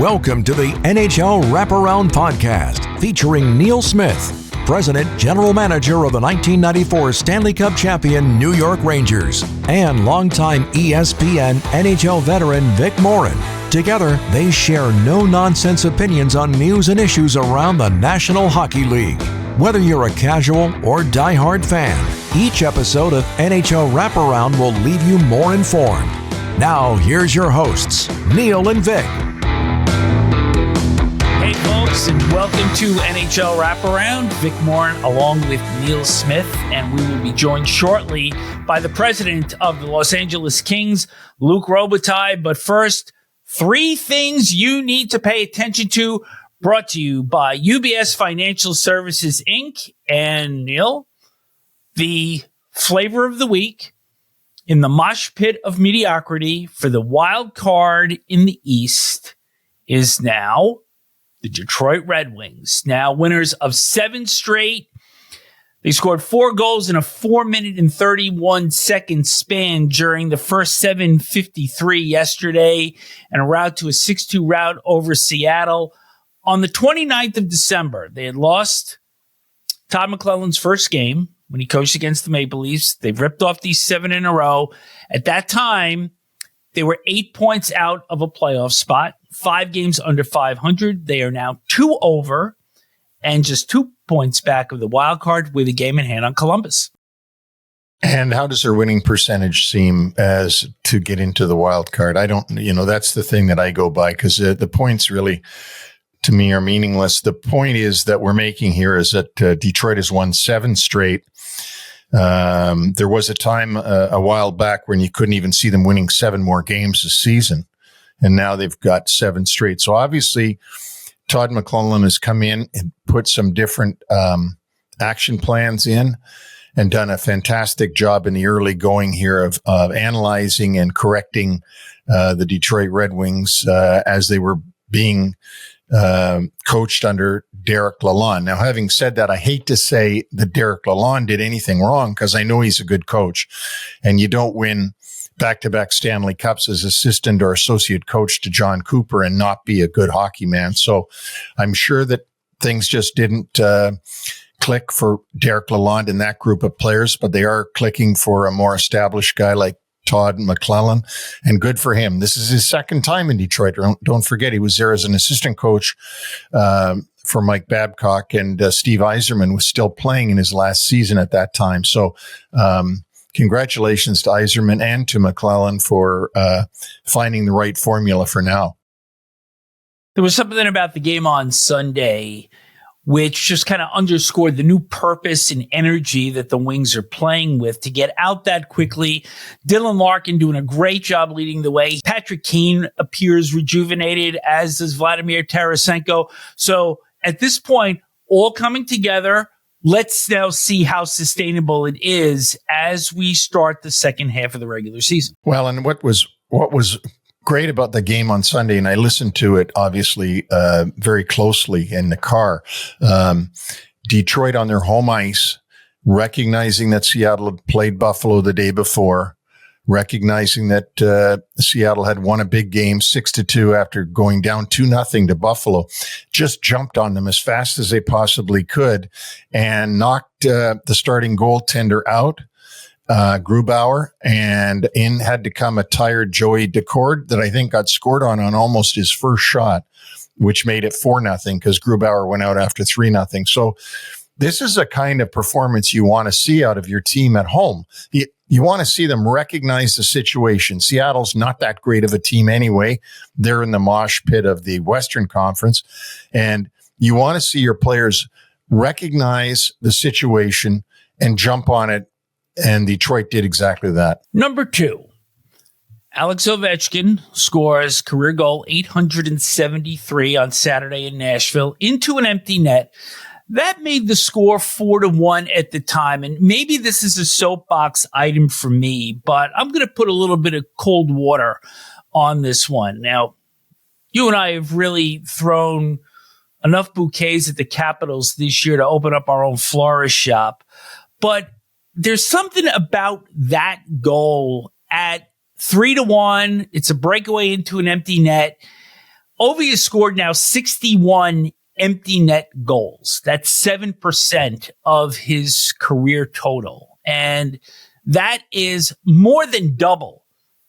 Welcome to the NHL Wraparound podcast featuring Neil Smith, President General Manager of the 1994 Stanley Cup champion New York Rangers, and longtime ESPN NHL veteran Vic Morren. Together, they share no-nonsense opinions on news and issues around the National Hockey League. Whether you're a casual or diehard fan, each episode of NHL Wraparound will leave you more informed. Now, here's your hosts, Neil and Vic. Hey folks, and welcome to NHL Wraparound. Vic Morren along with Neil Smith, and we will be joined shortly by the president of the Los Angeles Kings, Luc Robitaille. But first, 3 things you need to pay attention to, brought to you by UBS Financial Services, Inc. And Neil, the flavor of the week in the mosh pit of mediocrity for the wild card in the East is now the Detroit Red Wings, now winners of 7 straight. They scored 4 goals in a 4-minute and 31-second span during the first 7:53 yesterday, and a rout to a 6-2 rout over Seattle. On the 29th of December, they had lost Todd McClellan's first game when he coached against the Maple Leafs. They've ripped off these 7 in a row. At that time, they were 8 points out of a playoff spot, 5 games under 500. They are now 2 over and just 2 points back of the wild card with a game in hand on Columbus. And how does their winning percentage seem as to get into the wild card? I don't, that's the thing that I go by, because the points really, to me, are meaningless. The point is that we're making here is that Detroit has won 7 straight. There was a time a while back when you couldn't even see them winning 7 more games this season. And now they've got 7 straight. So obviously, Todd McClellan has come in and put some different action plans in and done a fantastic job in the early going here of analyzing and correcting the Detroit Red Wings as they were being coached under Derek Lalonde. Now, having said that, I hate to say that Derek Lalonde did anything wrong, because I know he's a good coach, and you don't win back-to-back Stanley Cups as assistant or associate coach to John Cooper and not be a good hockey man. So I'm sure that things just didn't click for Derek Lalonde and that group of players, but they are clicking for a more established guy like Todd McClellan, and good for him. This is his second time in Detroit. Don't forget, he was there as an assistant coach for Mike Babcock, and Steve Yzerman was still playing in his last season at that time. So congratulations to Yzerman and to McClellan for finding the right formula for now. There was something about the game on Sunday which just kind of underscored the new purpose and energy that the Wings are playing with to get out that quickly. Dylan Larkin doing a great job leading the way. Patrick Kane appears rejuvenated, as does Vladimir Tarasenko. So at this point, all coming together. Let's now see how sustainable it is as we start the second half of the regular season. Well, and what was great about the game on Sunday, and I listened to it obviously very closely in the car. Detroit on their home ice, recognizing that Seattle had played Buffalo the day before, recognizing that Seattle had won a big game 6-2 after going down 2-0 to Buffalo, just jumped on them as fast as they possibly could and knocked the starting goaltender out, Grubauer, and in had to come a tired Joey Decord that I think got scored on almost his first shot, which made it 4-0 because Grubauer went out after 3-0. So this is a kind of performance you want to see out of your team at home. You want to see them recognize the situation. Seattle's not that great of a team anyway. They're in the mosh pit of the Western Conference. And you want to see your players recognize the situation and jump on it. And Detroit did exactly that. Number 2, Alex Ovechkin scores career goal 873 on Saturday in Nashville into an empty net. That made the score 4-1 at the time. And maybe this is a soapbox item for me, but I'm going to put a little bit of cold water on this one. Now, you and I have really thrown enough bouquets at the Capitals this year to open up our own florist shop. But there's something about that goal at 3-1. It's a breakaway into an empty net. Ovi has scored now 61 empty net goals. That's 7% of his career total. And that is more than double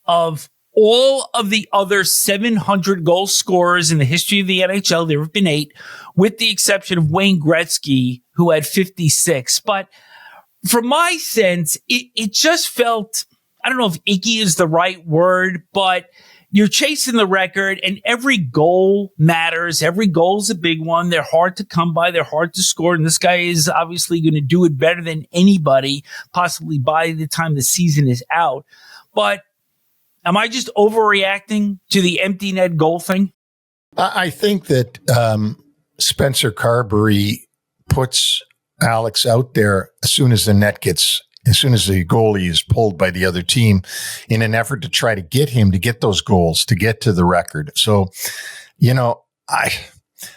of all of the other 700 goal scorers in the history of the NHL. There have been 8, with the exception of Wayne Gretzky, who had 56. But from my sense, it just felt, I don't know if icky is the right word, but you're chasing the record and every goal matters. Every goal is a big one. They're hard to come by. They're hard to score. And this guy is obviously going to do it better than anybody, possibly by the time the season is out. But am I just overreacting to the empty net goal thing? I think that Spencer Carberry puts Alex out there as soon as the goalie is pulled by the other team in an effort to try to get him to get those goals, to get to the record. So,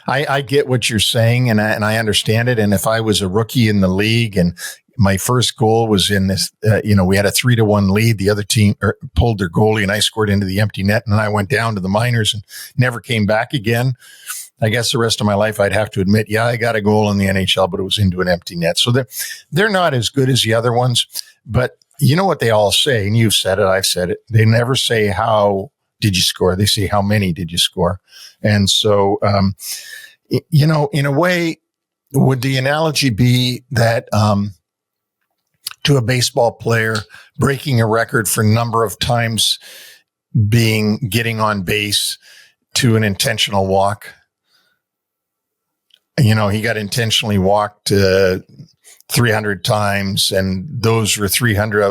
I get what you're saying and I understand it. And if I was a rookie in the league and my first goal was in this, we had a 3-1 lead. The other team pulled their goalie and I scored into the empty net and then I went down to the minors and never came back again. I guess the rest of my life, I'd have to admit, I got a goal in the NHL, but it was into an empty net. So they're not as good as the other ones. But you know what they all say, and you've said it, I've said it. They never say, how did you score? They say, how many did you score? And so, in a way, would the analogy be that to a baseball player, breaking a record for number of times getting on base to an intentional walk? He got intentionally walked 300 times, and those were 300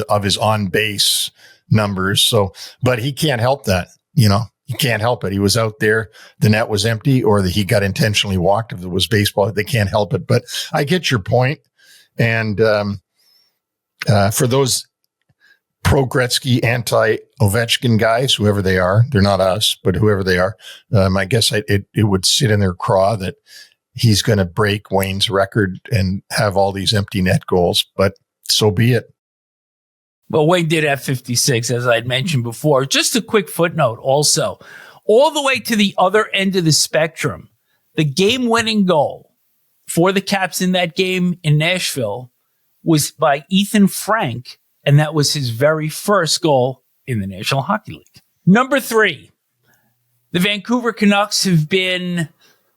of his on base numbers. So, but he can't help that. He can't help it. He was out there, the net was empty, or he got intentionally walked. If it was baseball, they can't help it. But I get your point. And for those pro Gretzky, anti Ovechkin guys, whoever they are, they're not us, but whoever they are, I guess it would sit in their craw that he's going to break Wayne's record and have all these empty net goals, but so be it. Well, Wayne did have 56, as I'd mentioned before. Just a quick footnote also. All the way to the other end of the spectrum, the game-winning goal for the Caps in that game in Nashville was by Ethan Frank, and that was his very first goal in the National Hockey League. Number 3, the Vancouver Canucks have been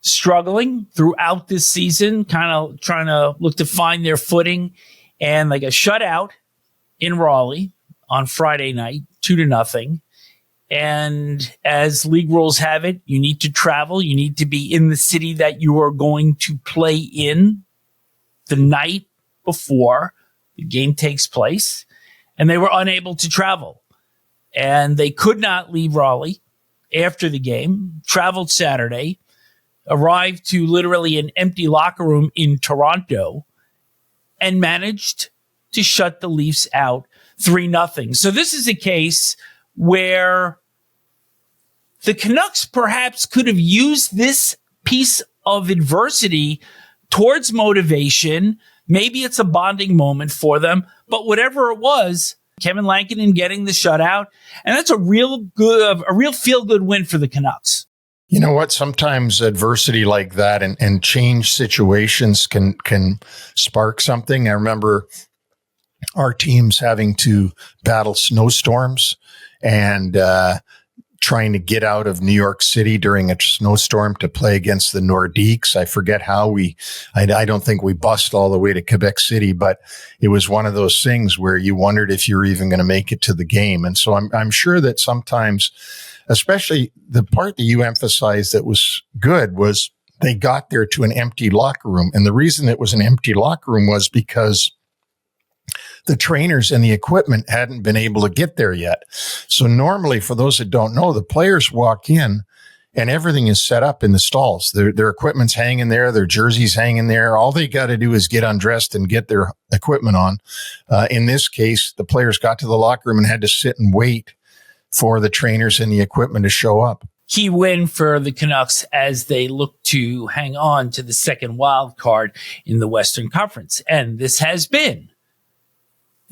struggling throughout this season, kind of trying to look to find their footing. And they got shut out in Raleigh on Friday night, 2-0. And as league rules have it, you need to travel. You need to be in the city that you are going to play in the night before the game takes place. And they were unable to travel. And they could not leave Raleigh after the game, traveled Saturday, arrived to literally an empty locker room in Toronto and managed to shut the Leafs out 3-0. So this is a case where the Canucks perhaps could have used this piece of adversity towards motivation. Maybe it's a bonding moment for them, but whatever it was, Kevin Lankinen getting the shutout, and that's a real feel-good win for the Canucks. You know what? Sometimes adversity like that and change situations can spark something. I remember our teams having to battle snowstorms and trying to get out of New York City during a snowstorm to play against the Nordiques. I forget how I don't think we bussed all the way to Quebec City, but it was one of those things where you wondered if you were even going to make it to the game. And so I'm sure that sometimes, especially the part that you emphasized that was good, was they got there to an empty locker room. And the reason it was an empty locker room was because the trainers and the equipment hadn't been able to get there yet. So normally, for those that don't know, the players walk in and everything is set up in the stalls. Their equipment's hanging there, their jerseys hanging there. All they got to do is get undressed and get their equipment on. In this case, the players got to the locker room and had to sit and wait for the trainers and the equipment to show up. Key win for the Canucks as they look to hang on to the second wild card in the Western Conference. And this has been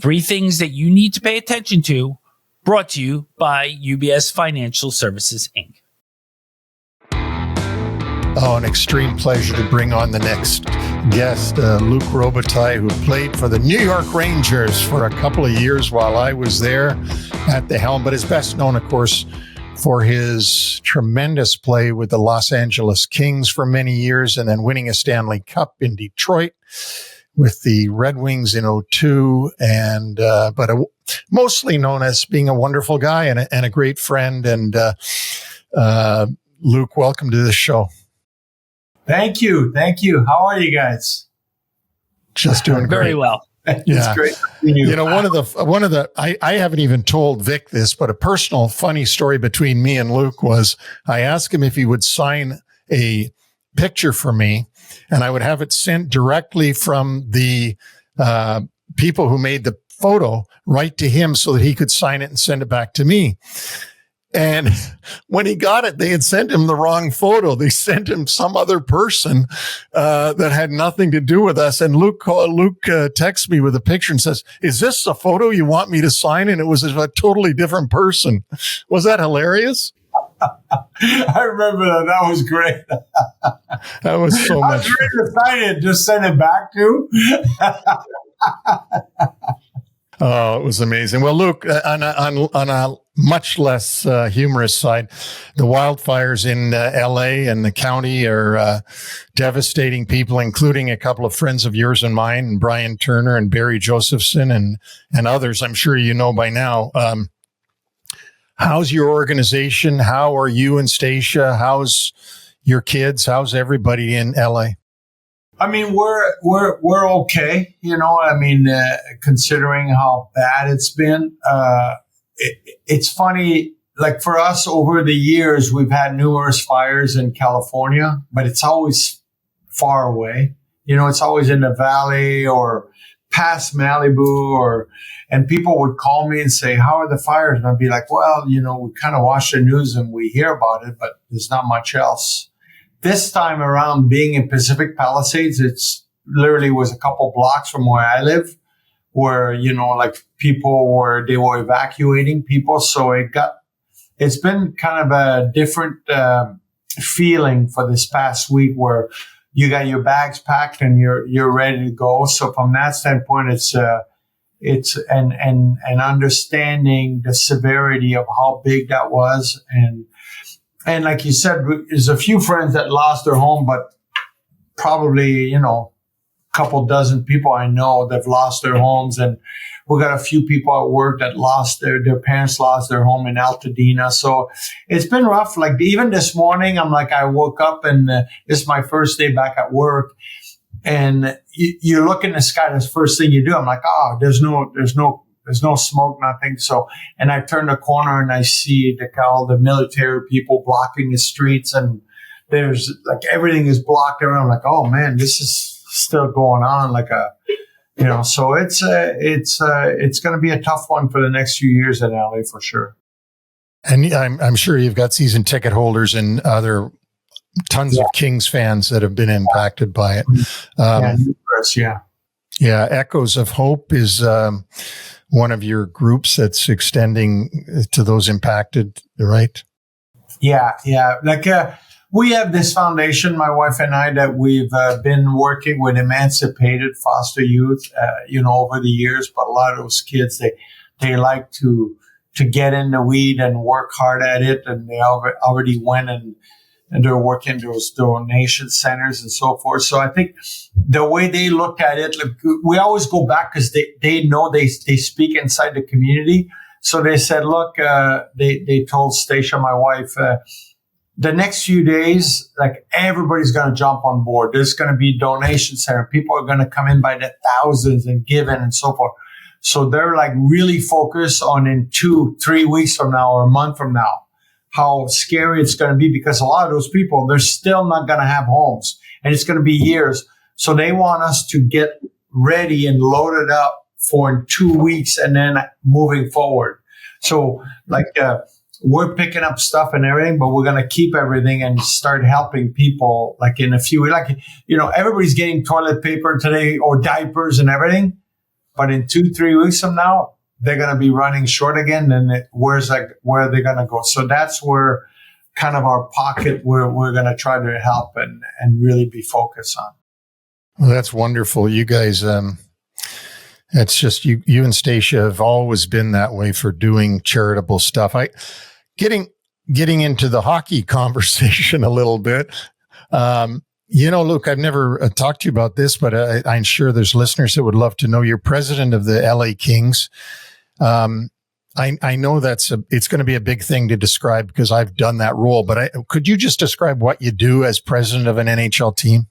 3 things that you need to pay attention to, brought to you by UBS Financial Services, Inc. an extreme pleasure to bring on the next guest, Luc Robitaille, who played for the New York Rangers for a couple of years while I was there at the helm, but is best known, of course, for his tremendous play with the Los Angeles Kings for many years, and then winning a Stanley Cup in Detroit with the Red Wings in 2002, and mostly known as being a wonderful guy and a great friend. And Luc, welcome to the show. Thank you. How are you guys? Just doing very great. well. It's great to see you. You know, one of the I haven't even told Vic this, but a personal funny story between me and Luc was I asked him if he would sign a picture for me, and I would have it sent directly from the people who made the photo right to him so that he could sign it and send it back to me. And when he got it, they had sent him the wrong photo. They sent him some other person that had nothing to do with us. And Luc texts me with a picture and says, "Is this a photo you want me to sign?" And it was a totally different person. Was that hilarious? I remember that. That was great. That was so much. I was ready to sign it. Just send it back to. Oh, it was amazing. Well, Luc, on a much less humorous side, the wildfires in LA and the county are devastating people, including a couple of friends of yours and mine, and Brian Turner and Barry Josephson and others. I'm sure you know by now. How's your organization? How are you and Stacia? How's your kids? How's everybody in LA? I mean, we're okay. You know, I mean, considering how bad it's been, it's funny. Like for us over the years, we've had numerous fires in California, but it's always far away. You know, it's always in the valley or past Malibu and people would call me and say, "How are the fires?" And I'd be like, "Well, you know, we kind of watch the news and we hear about it, but there's not much else." This time around, being in Pacific Palisades, it's literally was a couple blocks from where I live, where, you know, like they were evacuating people. So it's been kind of a different feeling for this past week where you got your bags packed and you're ready to go. So from that standpoint, it's an understanding the severity of how big that was. And like you said, there's a few friends that lost their home, but probably, you know, a couple dozen people I know that have lost their homes. And we got a few people at work that lost their parents lost their home in Altadena. So it's been rough. Like even this morning, I woke up and this is my first day back at work. And you look in the sky, that's the first thing you do. I'm like, oh, there's no smoke, nothing. So, and I turn the corner and I see all the military people blocking the streets, and there's like everything is blocked around. I'm like, oh man, this is still going on. So it's going to be a tough one for the next few years in LA for sure. And I'm sure you've got season ticket holders and other tons of Kings fans that have been impacted by it. Yeah. Echoes of Hope is one of your groups that's extending to those impacted, right? Yeah. Like we have this foundation, my wife and I, that we've been working with emancipated foster youth, over the years. But a lot of those kids, they like to get in the weed and work hard at it, and they already went and they're working those donation centers and so forth. So I think the way they look at it, we always go back because they know they speak inside the community. So they said, look, they told Stacia, my wife, the next few days, like everybody's going to jump on board. There's going to be donation center. People are going to come in by the thousands and give in and so forth. So they're like really focused on in 2-3 weeks from now or a month from now, how scary it's going to be, because a lot of those people, they're still not going to have homes and it's going to be years. So they want us to get ready and loaded up for in 2 weeks and then moving forward. So we're picking up stuff and everything, but we're going to keep everything and start helping people like in a few, everybody's getting toilet paper today or diapers and everything. But in 2-3 weeks from now, they're going to be running short again. And where are they going to go? So that's where kind of our pocket we're going to try to help and really be focused on. Well, that's wonderful. You guys, it's just you and Stacia have always been that way for doing charitable stuff. Getting into the hockey conversation a little bit. Luke, I've never talked to you about this, but I'm sure there's listeners that would love to know. You're president of the LA Kings. I know it's going to be a big thing to describe because I've done that role, but could you just describe what you do as president of an NHL team?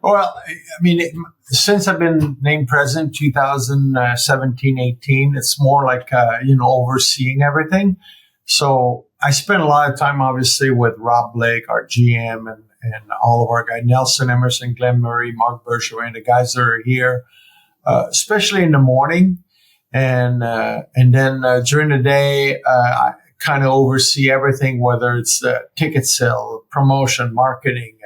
Well, I mean, since I've been named president 2017-18, it's more like, overseeing everything. So I spent a lot of time, obviously, with Rob Blake, our GM, and all of our guys, Nelson Emerson, Glenn Murray, Mark Bergevin, the guys that are here, especially in the morning. And then during the day, I kind of oversee everything, whether it's ticket sale, promotion, marketing,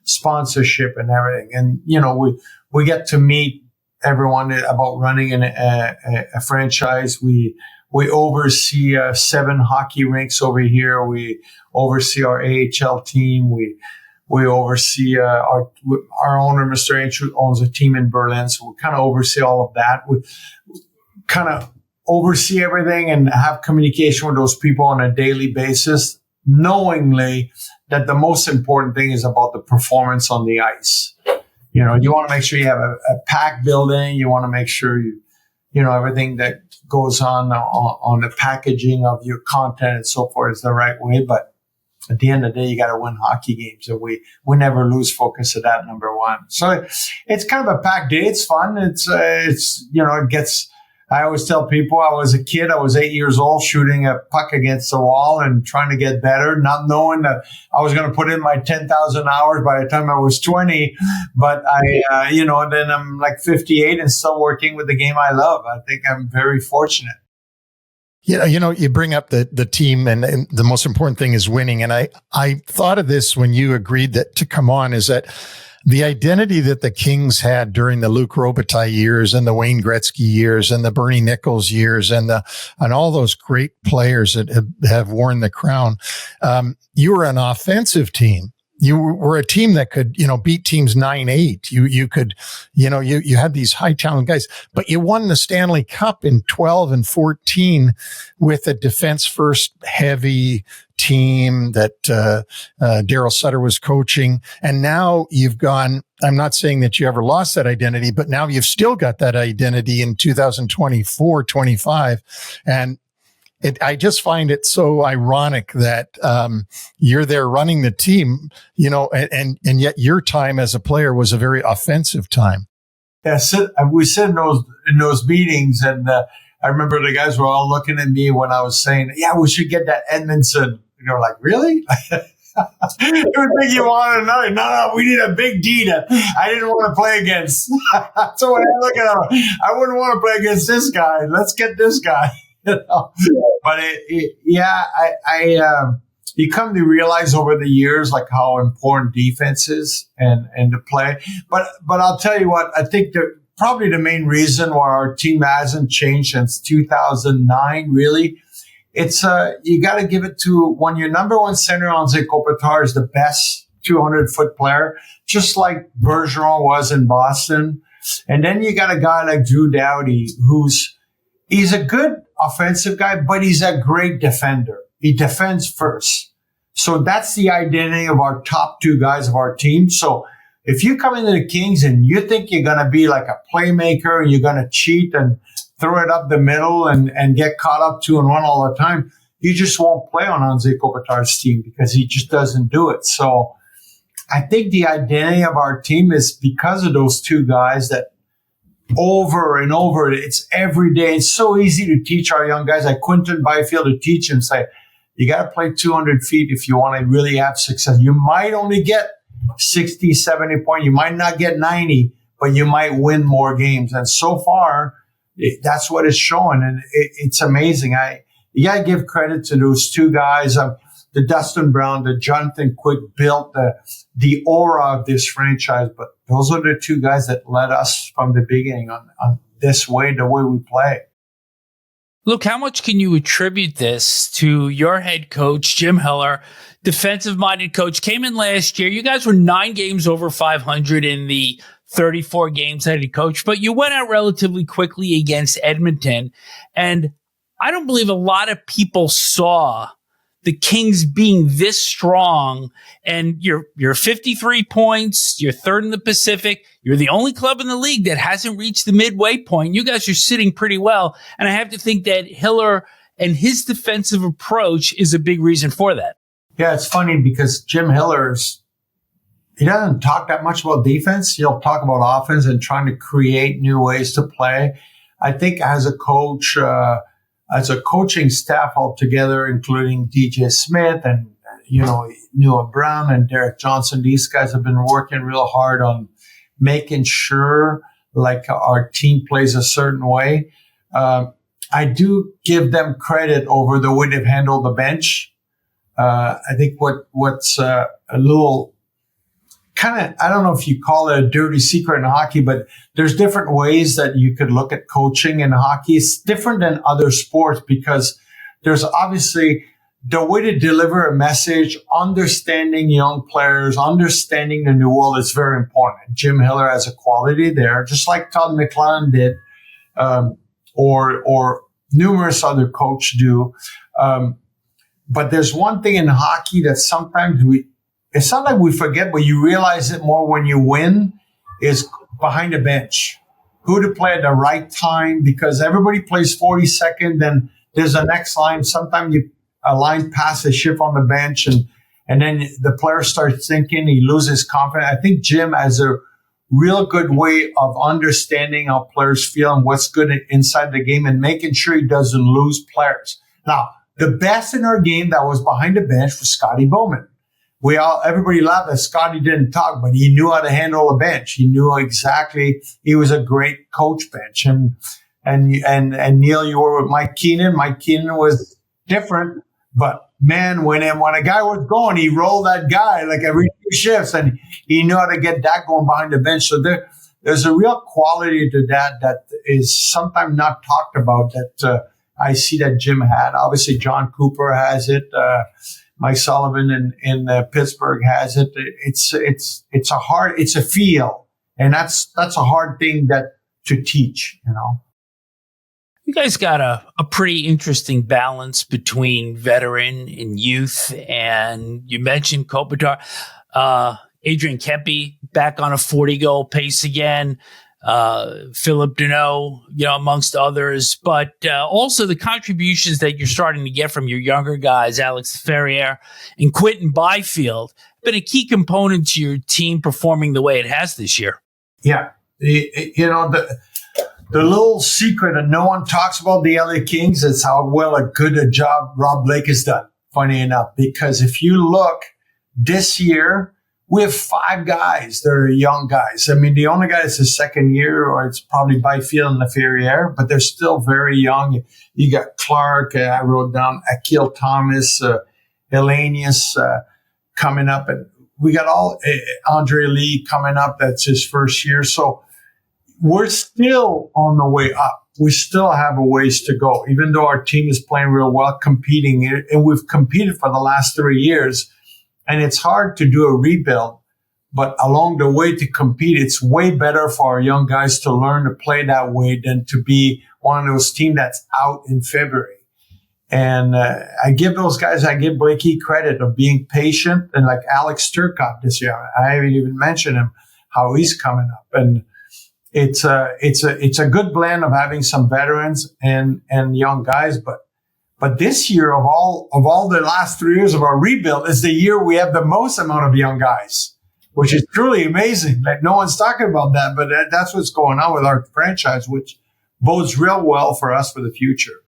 sponsorship, and everything. And, we get to meet everyone about running a franchise. We oversee 7 hockey rinks over here. We oversee our AHL team. We oversee our owner, Mr. H, owns a team in Berlin. So we kind of oversee all of that. We kind of oversee everything and have communication with those people on a daily basis, knowingly that the most important thing is about the performance on the ice. You want to make sure you have a packed building. You want to make sure everything that goes on the packaging of your content and so forth is the right way. But at the end of the day, you got to win hockey games, and we never lose focus of that, number one. So it's kind of a packed day. It's fun. It gets. I always tell people I was a kid. I was 8 years old shooting a puck against the wall and trying to get better, not knowing that I was going to put in my 10,000 hours by the time I was 20. But then I'm like 58 and still working with the game I love. I think I'm very fortunate. You bring up the team and the most important thing is winning. And I thought of this when you agreed to come on, is that the identity that the Kings had during the Luc Robitaille years and the Wayne Gretzky years and the Bernie Nichols years and all those great players that have worn the crown. You were an offensive team. You were a team that could, beat teams 9-8. You could, you had these high talent guys, but you won the Stanley Cup in 12 and 14 with a defense first heavy team that Daryl Sutter was coaching. And now you've gone, I'm not saying that you ever lost that identity, but now you've still got that identity in 2024, 25. And I just find it so ironic that you're there running the team, and yet your time as a player was a very offensive time. Yeah, we sit in those meetings, and I remember the guys were all looking at me when I was saying, "Yeah, we should get that Edmonton." Like, really? You would think you wanted another. No, we need a big D that I didn't want to play against. So when I look at him, I wouldn't want to play against this guy. Let's get this guy. But you come to realize over the years like how important defense is and to play. But I'll tell you what, I think probably the main reason why our team hasn't changed since 2009, really, it's you got to give it to when your number one center, Anze Kopitar, is the best 200-foot player, just like Bergeron was in Boston. And then you got a guy like Drew Doughty, he's a good offensive guy, but he's a great defender. He defends first. So that's the identity of our top 2 guys of our team. So if you come into the Kings and you think you're going to be like a playmaker and you're going to cheat and throw it up the middle and get caught up 2-1 all the time, you just won't play on Anze Kopitar's team because he just doesn't do it. So I think the identity of our team is because of those 2 guys that over and over, it's every day. It's so easy to teach our young guys like Quinton Byfield to teach and say, you got to play 200 feet if you want to really have success. You might only get 60, 70 points. You might not get 90, but you might win more games. And so far, that's what it's showing. And it's amazing. You got to give credit to those 2 guys, the Dustin Brown, the Jonathan Quick built the aura of this franchise. But those are the 2 guys that led us from the beginning on this way, the way we play. Luke, how much can you attribute this to your head coach, Jim Hiller, defensive-minded coach, came in last year. You guys were 9 games over 500 in the 34 games that he coached, but you went out relatively quickly against Edmonton. And I don't believe a lot of people saw the Kings being this strong. And you're 53 points. You're third in the Pacific. You're the only club in the league that hasn't reached the midway point. You guys are sitting pretty well. And I have to think that Hiller and his defensive approach is a big reason for that. Yeah, it's funny because Jim Hiller's, he doesn't talk that much about defense. He'll talk about offense and trying to create new ways to play. I think as a coach, as a coaching staff altogether, including DJ Smith and, Noah Brown and Derek Johnson, these guys have been working real hard on making sure like our team plays a certain way. I do give them credit over the way they've handled the bench. I think what's a little kind of, I don't know if you call it a dirty secret in hockey, but there's different ways that you could look at coaching in hockey. It's different than other sports because there's obviously the way to deliver a message, understanding young players, understanding the new world is very important. Jim Hiller has a quality there, just like Todd McLellan did, or numerous other coaches do. But there's one thing in hockey that sometimes it's not like we forget, but you realize it more when you win, is behind the bench. Who to play at the right time, because everybody plays 40 seconds, then there's a next line. Sometimes a line passes a shift on the bench and then the player starts thinking, he loses confidence. I think Jim has a real good way of understanding how players feel and what's good inside the game and making sure he doesn't lose players. Now, the best in our game that was behind the bench was Scotty Bowman. Everybody laughed that Scotty didn't talk, but he knew how to handle a bench. He knew exactly. He was a great coach bench. And Neil, you were with Mike Keenan. Mike Keenan was different, but man, when a guy was going, he rolled that guy like every 2 shifts, and he knew how to get that going behind the bench. So there's a real quality to that is sometimes not talked about that I see that Jim had. Obviously, John Cooper has it. Mike Sullivan in Pittsburgh has it. It's a feel, and that's a hard thing to teach, You guys got a pretty interesting balance between veteran and youth, and you mentioned Kopitar, Adrian Kempe back on a 40-goal pace again. Philip Deneau, amongst others, but also the contributions that you're starting to get from your younger guys, Alex Ferrier and Quinton Byfield, been a key component to your team performing the way it has this year. Yeah. The little secret that no one talks about the LA Kings is how good a job Rob Blake has done, funny enough, because if you look this year, we have 5 guys that are young guys. I mean, the only guy is his second year, or it's probably Byfield and Ferrier, but they're still very young. You got Clark, I wrote down Akil Thomas, Elenius coming up. And we got Andre Lee coming up. That's his first year. So we're still on the way up. We still have a ways to go, even though our team is playing real well, competing. And we've competed for the last 3 years. And it's hard to do a rebuild, but along the way to compete, it's way better for our young guys to learn to play that way than to be one of those teams that's out in February. And I give Blakey credit of being patient, and like Alex Turcotte this year. I haven't even mentioned him, how he's coming up. And it's a good blend of having some veterans and young guys, But this year, of all the last 3 years of our rebuild, is the year we have the most amount of young guys, which is truly amazing. Like, no one's talking about that, but that's what's going on with our franchise, which bodes real well for us for the future.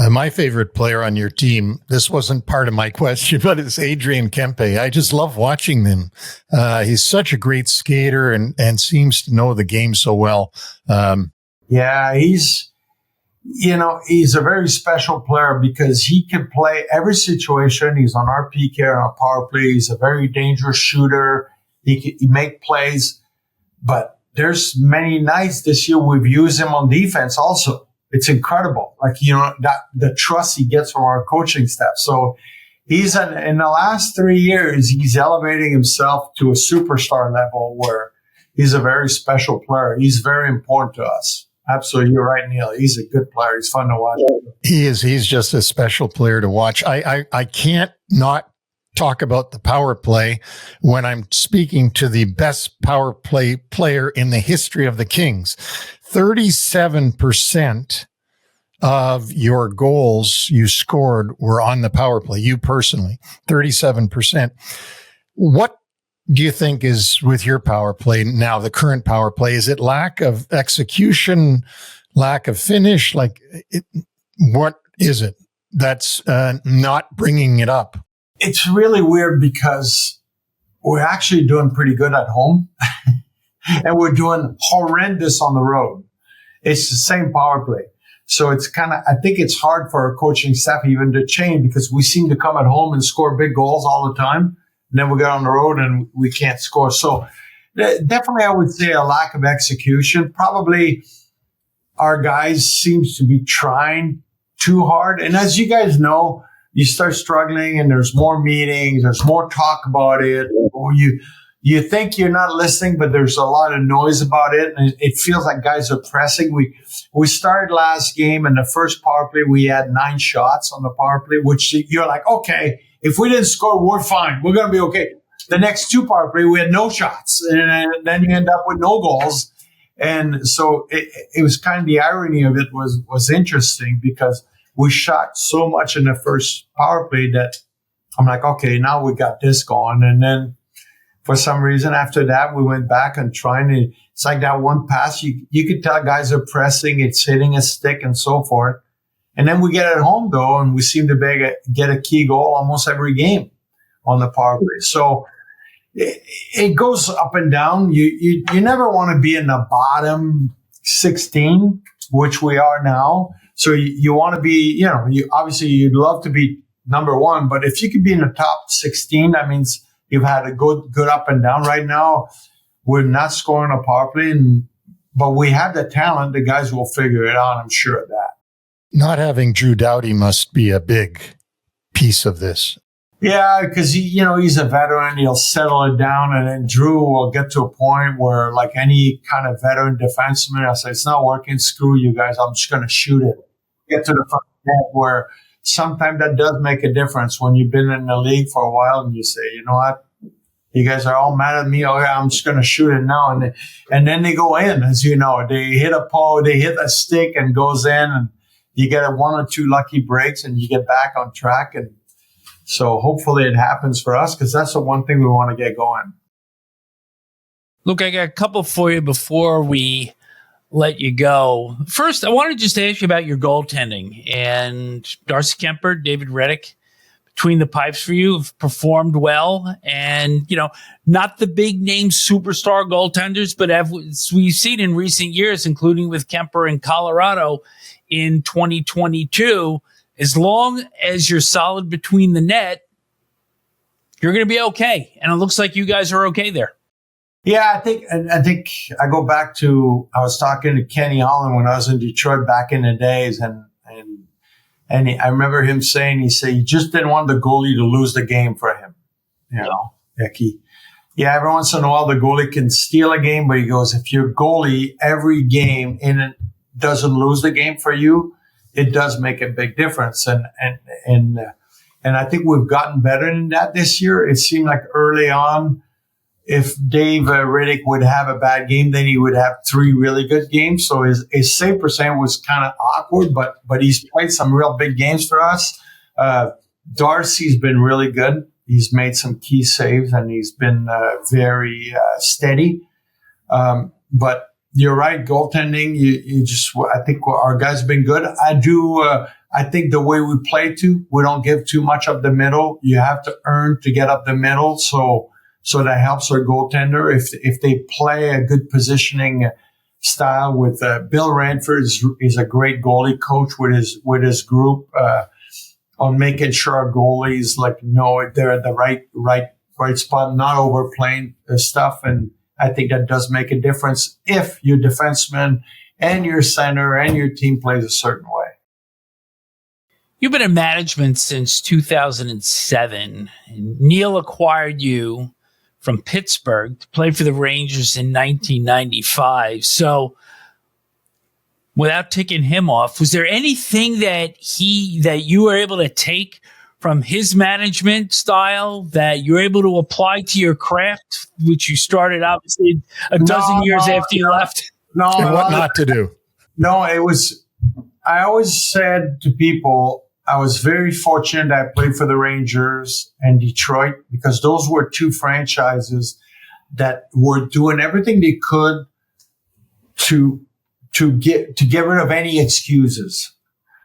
My favorite player on your team, this wasn't part of my question, but it's Adrian Kempe. I just love watching him. He's such a great skater and seems to know the game so well. Yeah, he's a very special player because he can play every situation. He's on our PK and our power play. He's a very dangerous shooter. He make plays, but there's many nights this year we've used him on defense also. it's incredible. Like, that the trust he gets from our coaching staff. So he's in the last 3 years, he's elevating himself to a superstar level where he's a very special player. He's very important to us. Absolutely. You're right, Neil. He's a good player. He's fun to watch. He is. He's just a special player to watch. I can't not talk about the power play when I'm speaking to the best power play player in the history of the Kings. 37% of your goals you scored were on the power play, you personally, 37%. What do you think is with your power play now, the current power play? Is it lack of execution, lack of finish? What is it that's not bringing it up? It's really weird because we're actually doing pretty good at home and we're doing horrendous on the road. It's the same power play. So it's I think it's hard for our coaching staff even to change because we seem to come at home and score big goals all the time. And then we get on the road and we can't score. So definitely I would say a lack of execution. Probably our guys seems to be trying too hard. And as you guys know, you start struggling and there's more meetings, there's more talk about it. Or you think you're not listening, but there's a lot of noise about it. And it feels like guys are pressing. We started last game and the first power play, we had 9 shots on the power play, which you're like, okay, if we didn't score, we're fine. We're going to be okay. The next 2 power play, we had no shots. And then you end up with no goals. And so it was kind of the irony of it was interesting because we shot so much in the first power play that I'm like, okay, now we got this going. And then for some reason after that, we went back and it's like that one pass, you could tell guys are pressing, it's hitting a stick and so forth. And then we get at home though, and we seem to get a key goal almost every game on the power play. So it goes up and down. You never want to be in the bottom 16, which we are now. So you want to be, obviously you'd love to be number 1, but if you could be in the top 16, that means you've had a good up and down. Right now, we're not scoring a power play, but we have the talent. The guys will figure it out. I'm sure of that. Not having Drew Doughty must be a big piece of this. Yeah, because he's a veteran. He'll settle it down, and then Drew will get to a point where, like any kind of veteran defenseman, I'll say, it's not working. Screw you guys. I'm just going to shoot it. Get to the front net where sometimes that does make a difference when you've been in the league for a while and you say, you know what? You guys are all mad at me. Okay, I'm just going to shoot it now. And then they go in, as you know. They hit a pole, they hit a stick and goes in, and you get 1 or 2 lucky breaks and you get back on track. And so hopefully it happens for us because that's the one thing we want to get going. Look, I got a couple for you before we let you go. First, I want to just ask you about your goaltending. And Darcy Kuemper, David Reddick, between the pipes for you, have performed well. And, not the big name superstar goaltenders, but as we've seen in recent years, including with Kuemper in Colorado in 2022, as long as you're solid between the net, you're going to be okay. And it looks like you guys are okay there. Yeah, I think I go back to, I was talking to Kenny Holland when I was in Detroit back in the days, and I remember him saying, he said, he just didn't want the goalie to lose the game for him. Every once in a while the goalie can steal a game, but he goes, if your goalie every game in it doesn't lose the game for you, it does make a big difference. And I think we've gotten better than that this year. It seemed like early on, if Dave Riddick would have a bad game, then he would have 3 really good games. So his save percent was kind of awkward, but he's played some real big games for us. Darcy's been really good. He's made some key saves and he's been very steady. But you're right, goaltending. I think our guys have been good. I think the way we play we don't give too much up the middle. You have to earn to get up the middle. So that helps our goaltender. If they play a good positioning style with Bill Ranford is a great goalie coach with his group on making sure our goalies know they're at the right spot, not overplaying stuff. And I think that does make a difference if your defenseman and your center and your team plays a certain way. You've been in management since 2007. And Neil acquired you from Pittsburgh to play for the Rangers in 1995. So without ticking him off, was there anything that you were able to take from his management style that you're able to apply to your craft, which you started obviously a dozen years after you left? No, and what not to do? No, I always said to people, I was very fortunate I played for the Rangers and Detroit because those were two franchises that were doing everything they could to get rid of any excuses.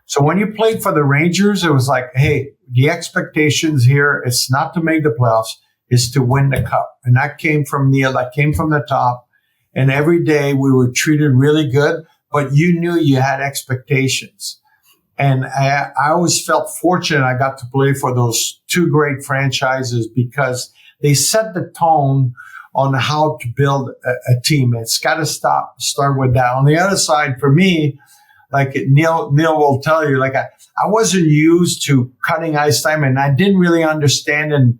So when you played for the Rangers, it was like, hey, the expectations here, it's not to make the playoffs, it's to win the cup. And that came from Neil, that came from the top. And every day we were treated really good, but you knew you had expectations. And I always felt fortunate I got to play for those two great franchises because they set the tone on how to build a team. It's got to start with that. On the other side, for me, like Neil will tell you, like I wasn't used to cutting ice time and I didn't really understand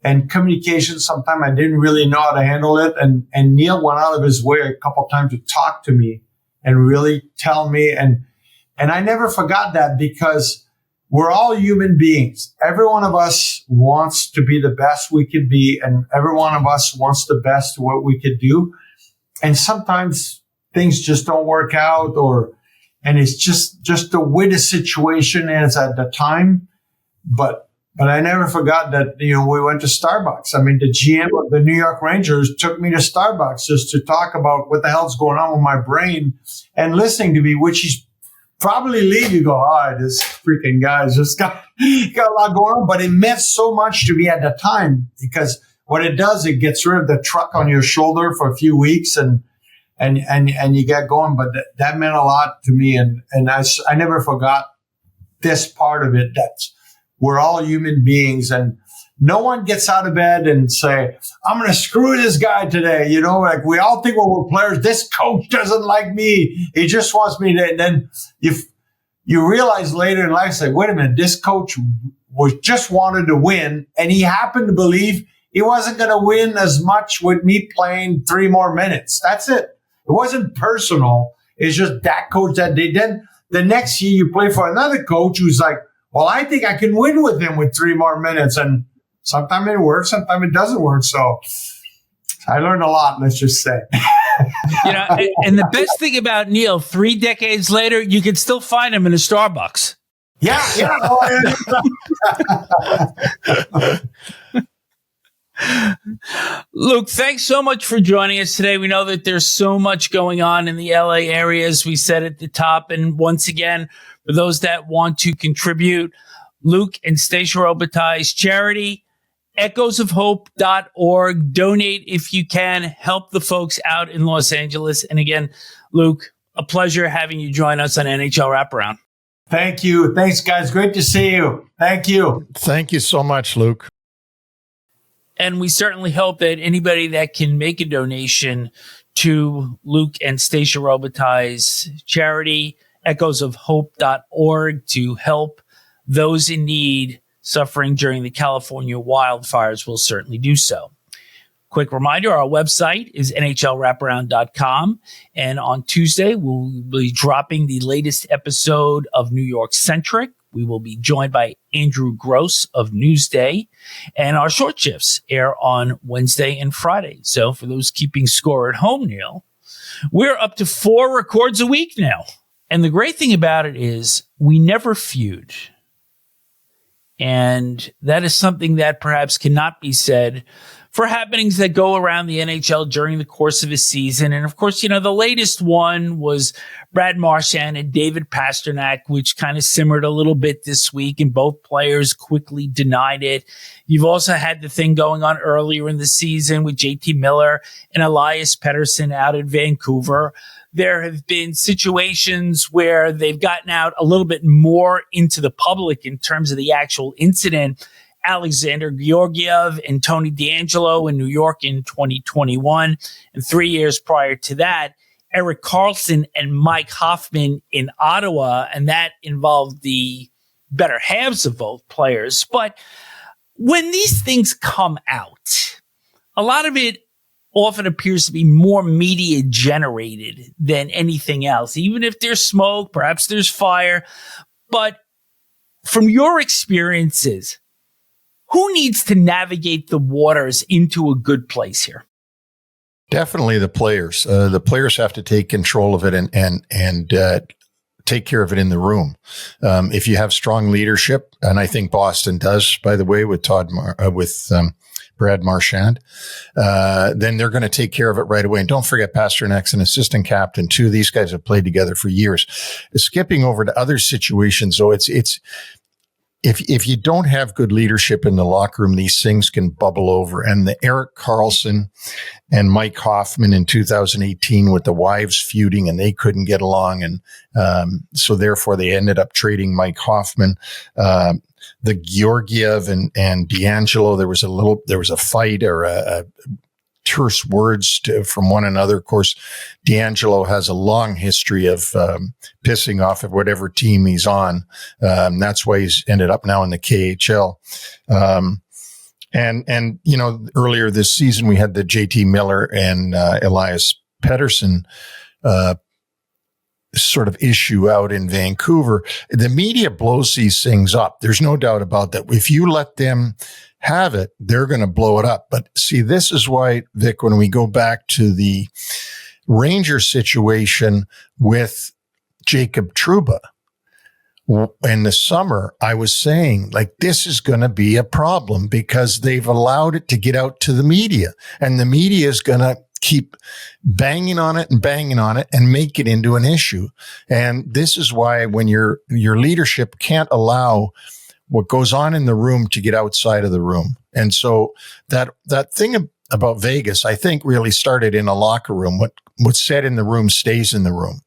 and communication. Sometimes I didn't really know how to handle it. And Neil went out of his way a couple of times to talk to me and really tell me. And I never forgot that because we're all human beings. Every one of us wants to be the best we could be. And every one of us wants the best of what we could do. And sometimes things just don't work out and it's just the way the situation is at the time. But I never forgot that, we went to Starbucks. I mean, the GM of the New York Rangers took me to Starbucks just to talk about what the hell's going on with my brain and listening to me, which he's probably leave. You go, this freaking guy's just got a lot going on. But it meant so much to me at the time because what it does, it gets rid of the truck on your shoulder for a few weeks and you get going. But that meant a lot to me. And I never forgot this part of it. That's we're all human beings and no one gets out of bed and say, I'm going to screw this guy today. Like we all think we're players. This coach doesn't like me. He just wants me to. And then if you realize later in life, say, wait a minute, this coach just wanted to win. And he happened to believe he wasn't going to win as much with me playing 3 more minutes. That's it. It wasn't personal. It's just that coach that day. Then the next year you play for another coach who's like, well, I think I can win with him with 3 more minutes. And sometimes it works, sometimes it doesn't work. So I learned a lot, let's just say. And the best thing about Neil, 3 decades later, you can still find him in a Starbucks. Yeah. Luc, thanks so much for joining us today. We know that there's so much going on in the LA area, as we said at the top. And once again, for those that want to contribute, Luc and Stacia Robitaille's charity, echoesofhope.org. Donate if you can. Help the folks out in Los Angeles. And again, Luc, a pleasure having you join us on NHL Wraparound. Thank you. Thanks, guys. Great to see you. Thank you. Thank you so much, Luc. And we certainly hope that anybody that can make a donation to Luc and Stacia Robitaille's charity, echoesofhope.org, to help those in need suffering during the California wildfires will certainly do so. Quick reminder, our website is nhlwraparound.com. And on Tuesday, we'll be dropping the latest episode of New York Centric. We will be joined by Andrew Gross of Newsday. And our short shifts air on Wednesday and Friday. So for those keeping score at home, Neil, we're up to 4 records a week now. And the great thing about it is we never feud. And that is something that perhaps cannot be said for happenings that go around the NHL during the course of a season. And of course, the latest one was Brad Marchand and David Pastrnak, which kind of simmered a little bit this week, and both players quickly denied it. You've also had the thing going on earlier in the season with JT Miller and Elias Pettersson out in Vancouver. There have been situations where they've gotten out a little bit more into the public in terms of the actual incident. Alexander Georgiev and Tony DeAngelo in New York in 2021. And 3 years prior to that, Erik Karlsson and Mike Hoffman in Ottawa, and that involved the better halves of both players. But when these things come out, a lot of it often appears to be more media generated than anything else. Even if there's smoke, perhaps there's fire. But from your experiences, who needs to navigate the waters into a good place here? Definitely the players. The players have to take control of it and take care of it in the room. If you have strong leadership, and I think Boston does, by the way, with Brad Marchand, then they're going to take care of it right away. And don't forget Pasternak's an assistant captain too. These guys have played together for years. Skipping over to other situations, though, if you don't have good leadership in the locker room, these things can bubble over. And the Erik Karlsson and Mike Hoffman in 2018 with the wives feuding and they couldn't get along. And so therefore they ended up trading Mike Hoffman. The Georgiev and D'Angelo, there was a fight or a terse words from one another. Of course, D'Angelo has a long history of pissing off at whatever team he's on. That's why he's ended up now in the KHL. And you know, earlier this season we had the JT Miller and Elias Pettersson sort of issue out in Vancouver. The media blows these things up. There's no doubt about that. If you let them have it, they're going to blow it up. But see, this is why, Vic, when we go back to the Ranger situation with Jacob Trouba in the summer, I was saying, like, this is going to be a problem because they've allowed it to get out to the media, and the media is going to keep banging on it and make it into an issue. And this is why when your leadership can't allow what goes on in the room to get outside of the room. And so that thing about Vegas, I think, really started in a locker room. What's said in the room stays in the room.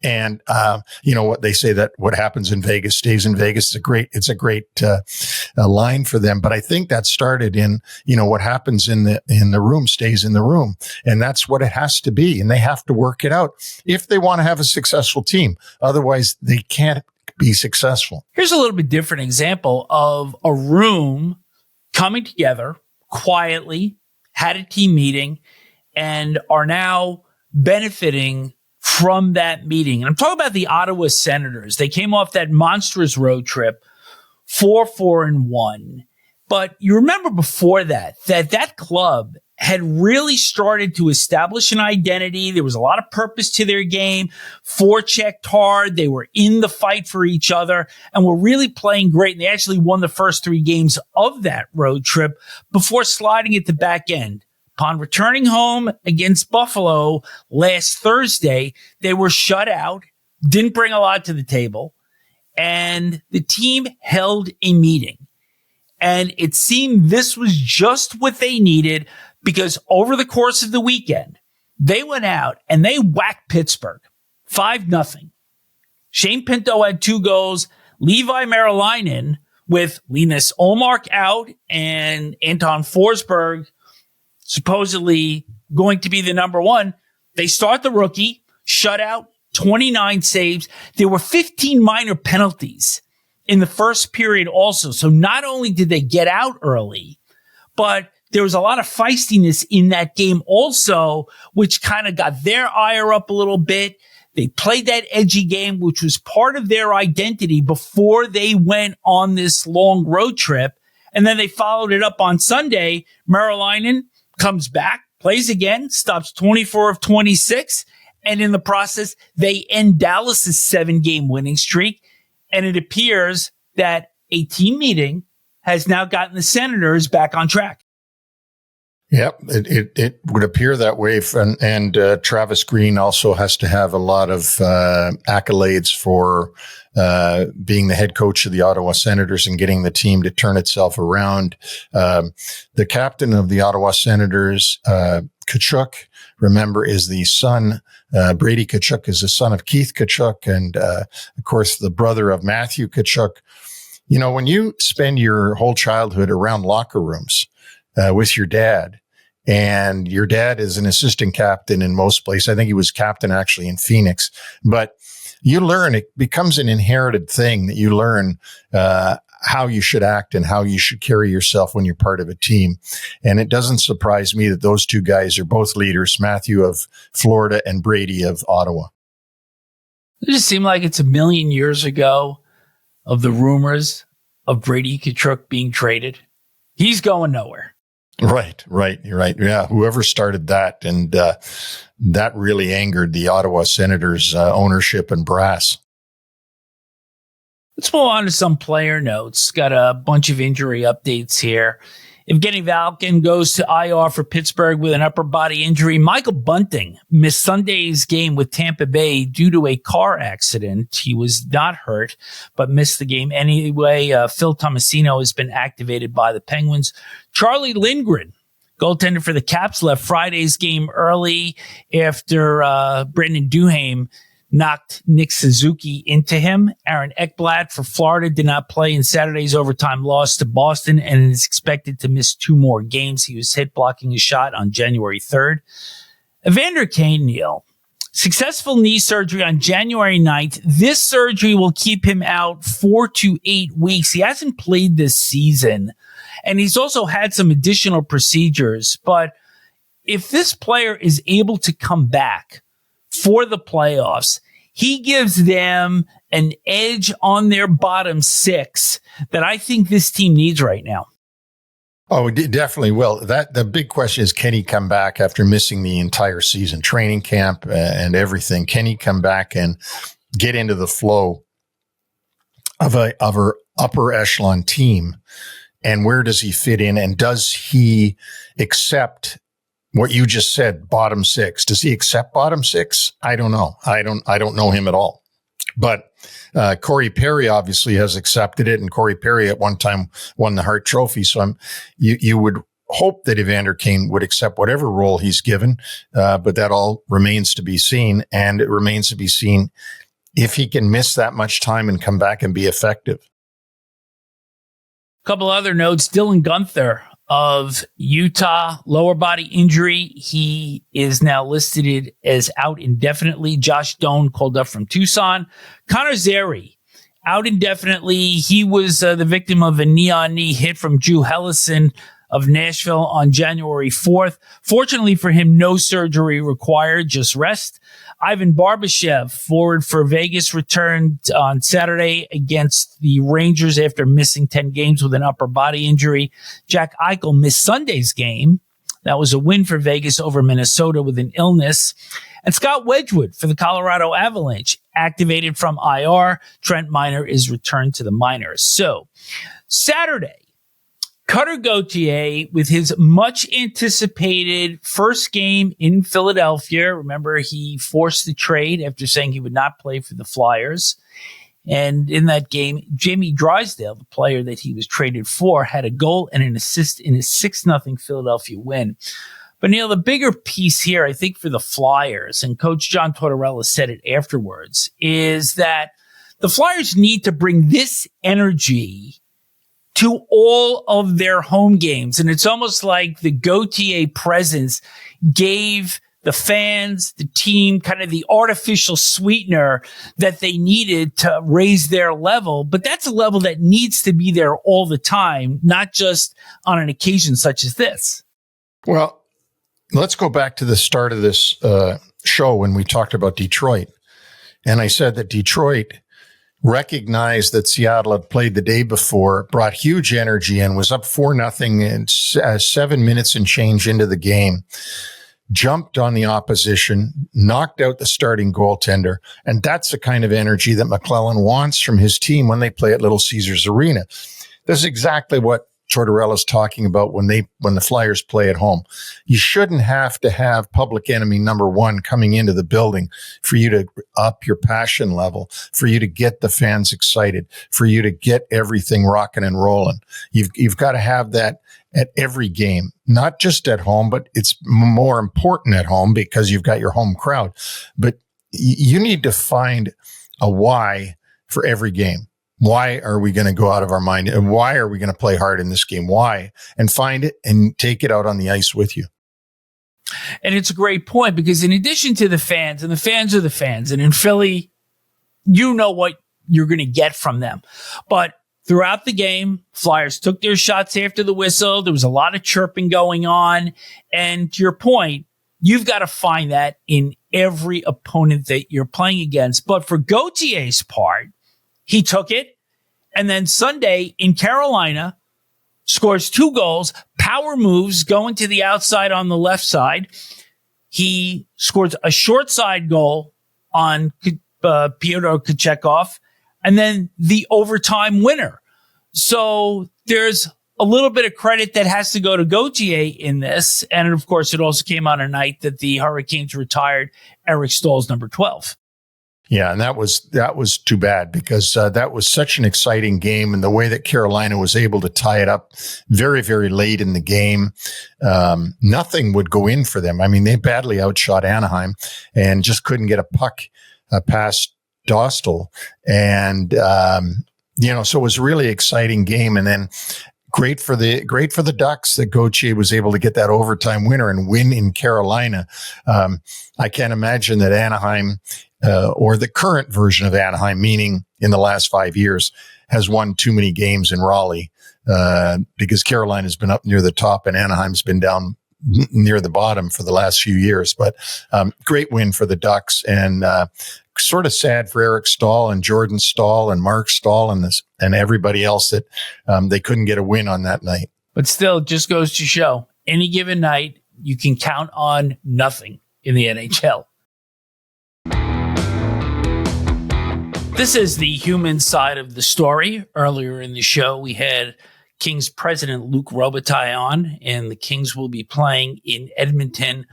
And, you know what they say, that what happens in Vegas stays in Vegas. It's a great line for them. But I think that started in, you know, what happens in the room stays in the room. And that's what it has to be. And they have to work it out if they want to have a successful team. Otherwise they can't be successful. Here's a little bit different example of a room coming together quietly, had a team meeting, and are now benefiting from that meeting. And I'm talking about the Ottawa Senators. They came off that monstrous road trip, 4-1. But you remember before that club had really started to establish an identity. There was a lot of purpose to their game, forechecked hard. They were in the fight for each other and were really playing great. And they actually won the first 3 games of that road trip before sliding at the back end. Upon returning home against Buffalo last Thursday, they were shut out, didn't bring a lot to the table, and the team held a meeting. And it seemed this was just what they needed, because over the course of the weekend, they went out and they whacked Pittsburgh 5-0. Shane Pinto had 2 goals. Levi Merilainen, with Linus Ullmark out and Anton Forsberg supposedly going to be the number 1. They start the rookie, shutout, 29 saves. There were 15 minor penalties in the first period also. So not only did they get out early, but there was a lot of feistiness in that game also, which kind of got their ire up a little bit. They played that edgy game, which was part of their identity before they went on this long road trip. And then they followed it up on Sunday. Merilainen comes back, plays again, stops 24 of 26. And in the process, they end Dallas's 7-game winning streak. And it appears that a team meeting has now gotten the Senators back on track. Yep, it would appear that way. And Travis Green also has to have a lot of accolades for being the head coach of the Ottawa Senators and getting the team to turn itself around. The captain of the Ottawa Senators, Tkachuk, remember, is the son. Brady Tkachuk is the son of Keith Tkachuk, and of course the brother of Matthew Tkachuk. You know, when you spend your whole childhood around locker rooms with your dad, and your dad is an assistant captain in most places. I think he was captain actually in Phoenix, but you learn, it becomes an inherited thing that you learn, how you should act and how you should carry yourself when you're part of a team. And it doesn't surprise me that those two guys are both leaders, Matthew of Florida and Brady of Ottawa. It just seemed like it's a million years ago of the rumors of Brady Tkachuk being traded. He's going nowhere. Right. You're right. Yeah. Whoever started that, and that really angered the Ottawa Senators ownership and brass. Let's move on to some player notes. Got a bunch of injury updates here. Evgeny Malkin goes to IR for Pittsburgh with an upper body injury. Michael Bunting missed Sunday's game with Tampa Bay due to a car accident. He was not hurt, but missed the game anyway. Phil Tomasino has been activated by the Penguins. Charlie Lindgren, goaltender for the Caps, left Friday's game early after Brendan Duhaime knocked Nick Suzuki into him. Aaron Ekblad for Florida did not play in Saturday's overtime loss to Boston and is expected to miss 2 more games. He was hit blocking a shot on January 3rd. Evander Kane, Neil, successful knee surgery on January 9th. This surgery will keep him out 4 to 8 weeks. He hasn't played this season, and he's also had some additional procedures. But if this player is able to come back for the playoffs, he gives them an edge on their bottom 6 that I think this team needs right now. Oh, it definitely will. The big question is, can he come back after missing the entire season, training camp and everything? Can he come back and get into the flow of a upper echelon team? And where does he fit in? And does he accept what you just said, bottom 6? Does he accept bottom 6? I don't know. I don't know him at all. But Corey Perry obviously has accepted it, and Corey Perry at one time won the Hart Trophy. So you would hope that Evander Kane would accept whatever role he's given, but that all remains to be seen, and it remains to be seen if he can miss that much time and come back and be effective. A couple other notes. Dylan Guenther of Utah, lower body injury. He is now listed as out indefinitely. Josh Doan called up from Tucson. Connor Zary out indefinitely. He was the victim of a knee-on-knee hit from Drew Hellison of Nashville on January 4th. Fortunately for him, no surgery required, just rest. Ivan Barbashev, forward for Vegas, returned on Saturday against the Rangers after missing 10 games with an upper body injury. Jack Eichel missed Sunday's game. That was a win for Vegas over Minnesota with an illness. And Scott Wedgwood for the Colorado Avalanche, activated from IR. Trent Miner is returned to the minors. So, Saturday, Cutter Gauthier with his much anticipated first game in Philadelphia. Remember, he forced the trade after saying he would not play for the Flyers. And in that game, Jamie Drysdale, the player that he was traded for, had a goal and an assist in a 6-0 Philadelphia win. But Neil, the bigger piece here, I think, for the Flyers, and Coach John Tortorella said it afterwards, is that the Flyers need to bring this energy to all of their home games. And it's almost like the Gauthier presence gave the fans, the team, kind of the artificial sweetener that they needed to raise their level. But that's a level that needs to be there all the time, not just on an occasion such as this. Well, let's go back to the start of this show when we talked about Detroit. And I said that Detroit recognized that Seattle had played the day before, brought huge energy and was up 4-0 and 7 minutes and change into the game, jumped on the opposition, knocked out the starting goaltender. And that's the kind of energy that McClellan wants from his team when they play at Little Caesars Arena. This is exactly what Tortorella's talking about when the Flyers play at home. You shouldn't have to have public enemy number 1 coming into the building for you to up your passion level, for you to get the fans excited, for you to get everything rocking and rolling. You've got to have that at every game, not just at home, but it's more important at home because you've got your home crowd. But you need to find a why for every game. Why are we going to go out of our mind? And why are we going to play hard in this game? Why? And find it and take it out on the ice with you. And it's a great point because in addition to the fans, and the fans are the fans, and in Philly, you know what you're going to get from them. But throughout the game, Flyers took their shots after the whistle. There was a lot of chirping going on. And to your point, you've got to find that in every opponent that you're playing against. But for Gauthier's part, he took it. And then Sunday in Carolina, scores 2 goals, power moves, going to the outside on the left side. He scores a short side goal on Pyotr Kochetkov, and then the overtime winner. So there's a little bit of credit that has to go to Gauthier in this. And of course, it also came on a night that the Hurricanes retired Eric Stahl's number 12. Yeah, and that was too bad because that was such an exciting game, and the way that Carolina was able to tie it up very, very late in the game, nothing would go in for them. I mean, they badly outshot Anaheim and just couldn't get a puck past Dostal, and so it was a really exciting game. And then great for the Ducks that Gauthier was able to get that overtime winner and win in Carolina. I can't imagine that Anaheim. Or the current version of Anaheim, meaning in the last 5 years, has won too many games in Raleigh because Carolina's been up near the top and Anaheim's been down near the bottom for the last few years. But great win for the Ducks, and sort of sad for Eric Stahl and Jordan Stahl and Mark Stahl and everybody else that they couldn't get a win on that night. But still, it just goes to show, any given night, you can count on nothing in the NHL. This is the human side of the story. Earlier in the show, we had Kings President Luc Robitaille on, and the Kings will be playing in Edmonton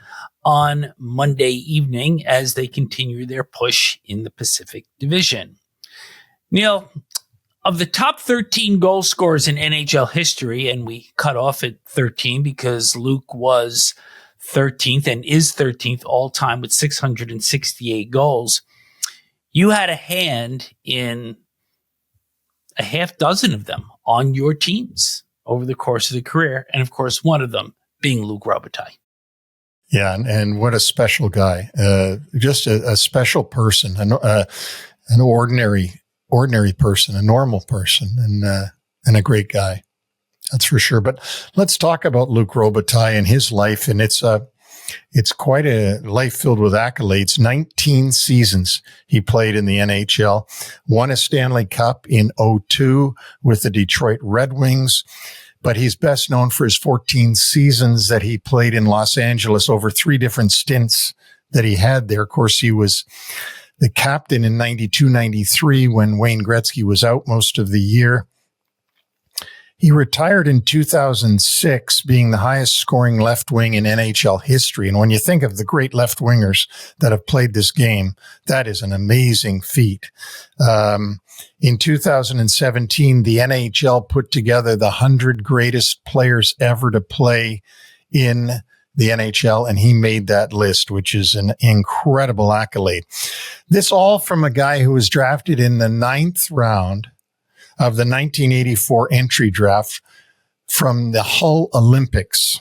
on Monday evening as they continue their push in the Pacific Division. Neil, of the top 13 goal scorers in NHL history, and we cut off at 13 because Luc was 13th and is 13th all time with 668 goals. You had a hand in a half dozen of them on your teams over the course of the career. And of course, one of them being Luc Robitaille. Yeah. And what a special guy. Just a special person, an ordinary person, a normal person, and a great guy. That's for sure. But let's talk about Luc Robitaille and his life. And it's quite a life filled with accolades. 19 seasons he played in the NHL, won a Stanley Cup in 2002 with the Detroit Red Wings, but he's best known for his 14 seasons that he played in Los Angeles, over 3 different stints that he had there. Of course, he was the captain in 92-93 when Wayne Gretzky was out most of the year. He retired in 2006, being the highest scoring left wing in NHL history. And when you think of the great left wingers that have played this game, that is an amazing feat. In 2017, the NHL put together the 100 greatest players ever to play in the NHL, and he made that list, which is an incredible accolade. This all from a guy who was drafted in the 9th round of the 1984 entry draft from the Hull Olympics.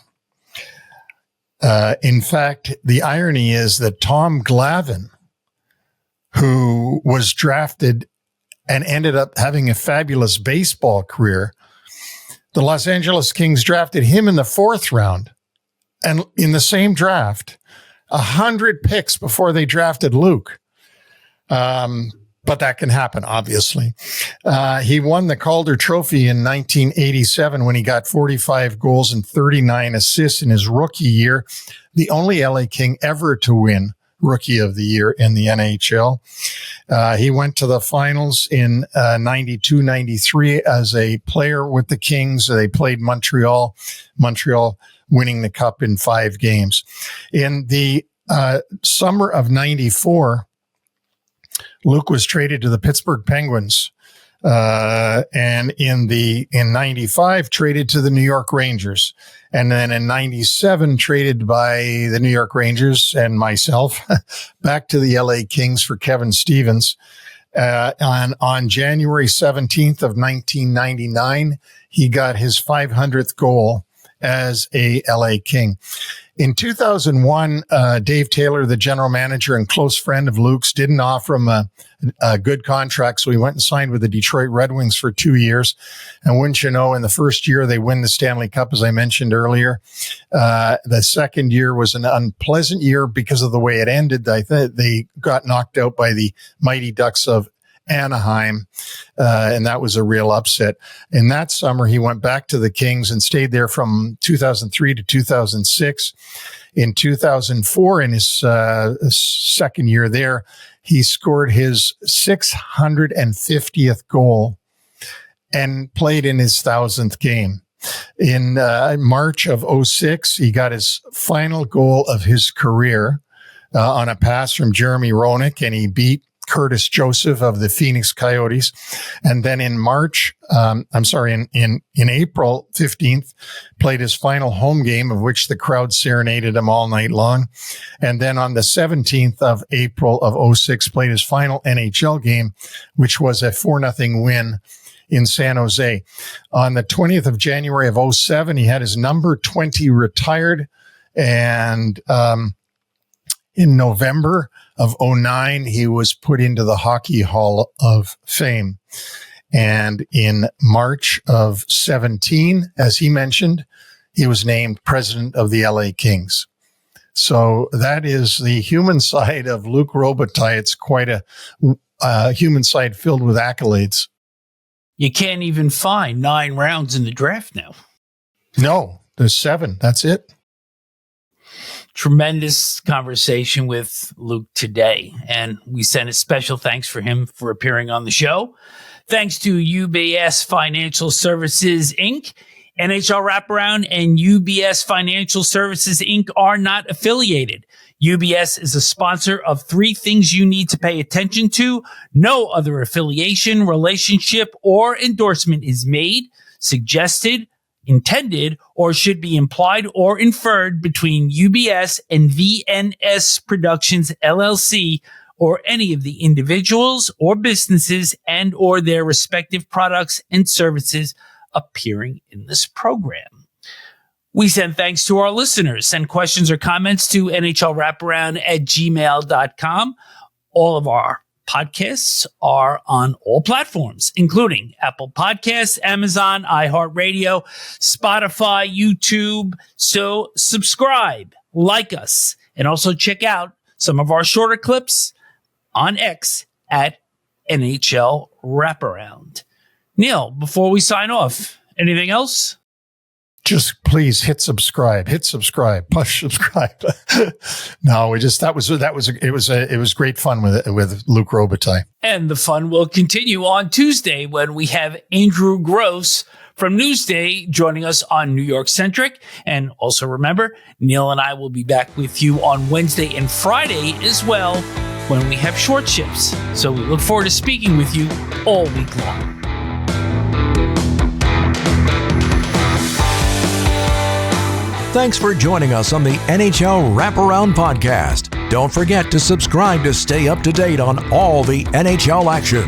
In fact, the irony is that Tom Glavine, who was drafted and ended up having a fabulous baseball career, the Los Angeles Kings drafted him in the 4th round. And in the same draft, 100 picks before they drafted Luc. But that can happen, obviously. He won the Calder Trophy in 1987 when he got 45 goals and 39 assists in his rookie year, the only LA King ever to win Rookie of the Year in the NHL. He went to the finals in 92-93 as a player with the Kings. They played Montreal winning the Cup in 5 games. In the summer of 94, Luc was traded to the Pittsburgh Penguins, and in 95 traded to the New York Rangers, and then in 97 traded by the New York Rangers and myself back to the LA Kings for Kevin Stevens. On January 17th of 1999, he got his 500th goal as a LA King. In 2001, Dave Taylor, the general manager and close friend of Luc's, didn't offer him a good contract, so he went and signed with the Detroit Red Wings for 2 years. And wouldn't you know, in the first year, they win the Stanley Cup, as I mentioned earlier. The second year was an unpleasant year because of the way it ended. They got knocked out by the Mighty Ducks of Anaheim, and that was a real upset. In that summer, he went back to the Kings and stayed there from 2003 to 2006. In 2004, in his second year there, he scored his 650th goal and played in his 1,000th game. In March of 2006, he got his final goal of his career on a pass from Jeremy Roenick, and he beat Curtis Joseph of the Phoenix Coyotes. And then in in April 15th, played his final home game, of which the crowd serenaded him all night long. And then on the 17th of April of 2006, played his final NHL game, which was a 4-0 win in San Jose. On the 20th of January of 2007, he had his number 20 retired. And in November of 2009, he was put into the Hockey Hall of Fame. And in March of 2017, as he mentioned, he was named president of the LA Kings. So that is the human side of Luc Robitaille. It's quite a human side filled with accolades. You can't even find 9 rounds in the draft now. No, there's 7. That's it. Tremendous conversation with Luc today, and we send a special thanks for him for appearing on the show. Thanks to UBS Financial Services, Inc., NHL Wraparound, and UBS Financial Services, Inc. are not affiliated. UBS is a sponsor of 3 things you need to pay attention to. No other affiliation, relationship, or endorsement is made, suggested, intended, or should be implied or inferred between UBS and VNS Productions, LLC, or any of the individuals or businesses and or their respective products and services appearing in this program. We send thanks to our listeners. Send questions or comments to nhlwraparound@gmail.com. All of our podcasts are on all platforms, including Apple Podcasts, Amazon, iHeartRadio, Spotify, YouTube. So subscribe, like us, and also check out some of our shorter clips on X at NHL Wraparound. Neil, before we sign off, anything else? Just please hit subscribe, push subscribe. No, it was great fun with Luc Robitaille. And the fun will continue on Tuesday when we have Andrew Gross from Newsday joining us on New York Centric. And also remember, Neil and I will be back with you on Wednesday and Friday as well when we have short shifts. So we look forward to speaking with you all week long. Thanks for joining us on the NHL Wraparound podcast. Don't forget to subscribe to stay up to date on all the NHL action.